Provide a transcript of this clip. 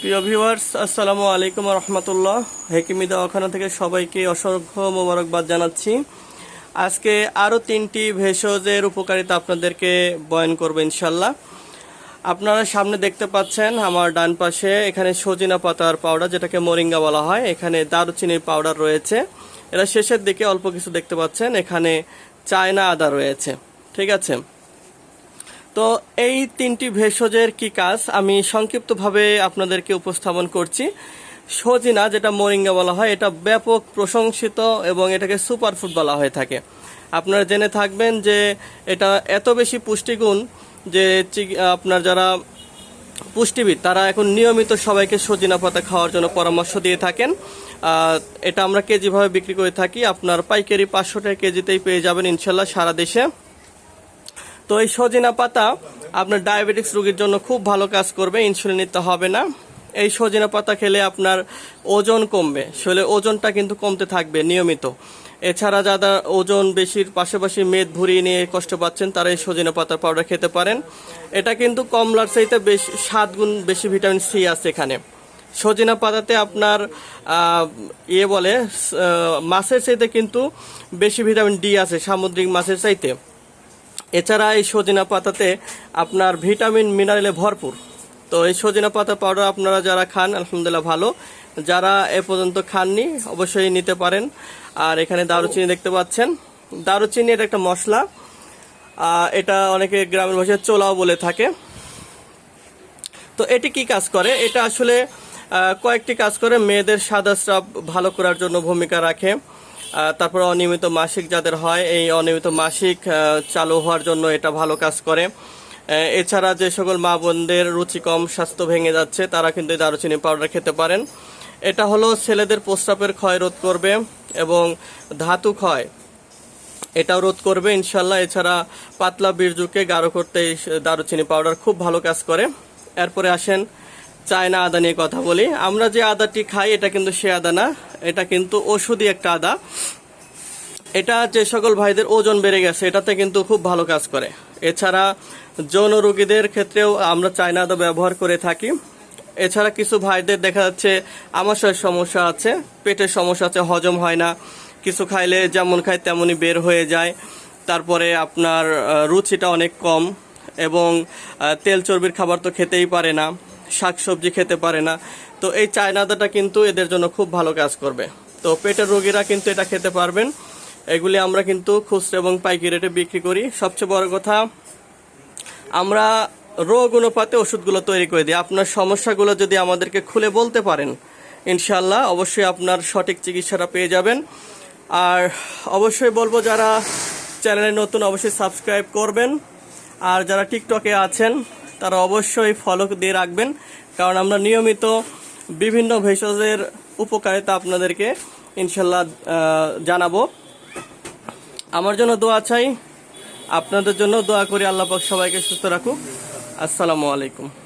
প্রিয় ভিউয়ার্স, আসসালামু আলাইকুম রহমতুল্লাহ। হেকিমি দওয়াখানা থেকে সবাইকে অসংখ্য মোবারকবাদ জানাচ্ছি। আজকে আরও 3টি ভেষজের উপকারিতা আপনাদেরকে বয়ান করব ইনশাল্লাহ। আপনারা সামনে দেখতে পাচ্ছেন আমার ডান পাশে এখানে সজিনা পাতার পাউডার, যেটাকে মোরিঙ্গা বলা হয়। এখানে দারুচিনির পাউডার রয়েছে। এরা শেষের দিকে অল্প কিছু দেখতে পাচ্ছেন। এখানে চায়না আদা রয়েছে। ঠিক আছে, তো এই 3টি ভেষজের কি কাজ আমি সংক্ষিপ্তভাবে আপনাদেরকে উপস্থাপন করছি। সজিনা, যেটা মোরিঙ্গা বলা হয়, এটা ব্যাপক প্রশংসিত এবং এটাকে সুপারফুড বলা হয়ে থাকে। আপনারা জেনে থাকবেন যে এটা এত বেশি পুষ্টিগুণ যে আপনার যারা পুষ্টিবিদ তারা এখন নিয়মিত সবাইকে সজিনা পাতা খাওয়ার জন্য পরামর্শ দিয়ে থাকেন। এটা আমরা কেজিভাবে বিক্রি করে থাকি। আপনার পাইকারি 500 টাকা কেজিতেই পেয়ে যাবেন ইনশাল্লাহ সারা দেশে। তো এই সজিনা পাতা আপনার ডায়াবেটিক্স রোগীর জন্য খুব ভালো কাজ করবে, ইনসুলিন নিতে হবে না। এই সজিনা পাতা খেলে আপনার ওজন কমবে, শরীরে ওজনটা কিন্তু কমতে থাকবে নিয়মিত। এছাড়া যারা ওজন বেশির পাশাপাশি মেদ ভরিয়ে নিয়ে কষ্ট পাচ্ছেন তারা এই সজিনা পাতার পাউডার খেতে পারেন। এটা কিন্তু কমলার চাইতে বেশি 7 গুণ বেশি ভিটামিন সি আছে এখানে। সজিনা পাতাতে আপনার মাছের চাইতে কিন্তু বেশি ভিটামিন ডি আছে, সামুদ্রিক মাছের চাইতে। এছাড়া এই সজিনা পাতাতে আপনার ভিটামিন মিনারেলে ভরপুর। তো এই সজিনা পাতা পাউডার আপনারা যারা খান আলহামদুলিল্লাহ ভালো, যারা এ পর্যন্ত খাননি অবশ্যই নিতে পারেন। আর এখানে দারুচিনি দেখতে পাচ্ছেন। দারুচিনি এটা একটা মশলা, এটা অনেকে গ্রামের ভাষায় চোলাও বলে থাকে। তো এটি কি কাজ করে? এটা আসলে কয়েকটি কাজ করে। মেয়েদের সাদা স্রাব ভালো করার জন্য ভূমিকা রাখে। তারপরে অনিয়মিত মাসিক যাদের হয়, এই অনিয়মিত মাসিক চালু হওয়ার জন্য এটা ভালো কাজ করে। এছাড়া যে সকল মা বোনদের রুচি কম, স্বাস্থ্য ভেঙে যাচ্ছে, তারা কিন্তু দারুচিনি পাউডার খেতে পারেন। এটা হলো ছেলেদের প্রস্রাবের ক্ষয় রোধ করবে এবং ধাতু ক্ষয় এটাও রোধ করবে ইনশাল্লাহ। এছাড়া পাতলা বীর্যকে গাঢ় করতে এই দারুচিনি পাউডার খুব ভালো কাজ করে। এরপরে আসেন চায়না আদা নিয়ে কথা বলি। আমরা যে আদাটি খাই এটা কিন্তু সে আদা না, এটা কিন্তু ওষুধি একটা আদা। এটা যে সকল ভাইদের ওজন বেড়ে গেছে এটাতে কিন্তু খুব ভালো কাজ করে। এছাড়া যৌন রোগীদের ক্ষেত্রেও আমরা চায়না আদা ব্যবহার করে থাকি। এছাড়া কিছু ভাইদের দেখা যাচ্ছে আমাশয়ের সমস্যা আছে, পেটের সমস্যা আছে, হজম হয় না, কিছু খাইলে যেমন খায় তেমনই বের হয়ে যায়। তারপরে আপনার রুচিটা অনেক কম এবং তেল চর্বির খাবার তো খেতেই পারে না, শাকসবজি খেতে পারে না। তো এই চায়না আদাটা কিন্তু এদের জন্য খুব ভালো কাজ করবে। তো পেটের রোগীরা কিন্তু এটা খেতে পারবেন। এগুলি আমরা কিন্তু খুচরা এবং পাইকারি রেটে বিক্রি করি। সবচেয়ে বড় কথা, আমরা রোগ অনুপাতে ওষুধগুলো তৈরি করে দিই। আপনার সমস্যাগুলো যদি আমাদেরকে খুলে বলতে পারেন ইনশাল্লাহ অবশ্যই আপনার সঠিক চিকিৎসাটা পেয়ে যাবেন। আর অবশ্যই বলবো যারা চ্যানেলে নতুন অবশ্যই সাবস্ক্রাইব করবেন। আর যারা টিকটকে আছেন তারা অবশ্যই ফলো দিয়ে রাখবেন, কারণ আমরা নিয়মিত বিভিন্ন ভেষজের উপকারিতা আপনাদেরকে ইনশাল্লাহ জানাবো। আমার জন্য দোয়া চাই, আপনাদের জন্য দোয়া করি। আল্লাহ পাক সবাইকে সুস্থ রাখুক। আসসালামু আলাইকুম।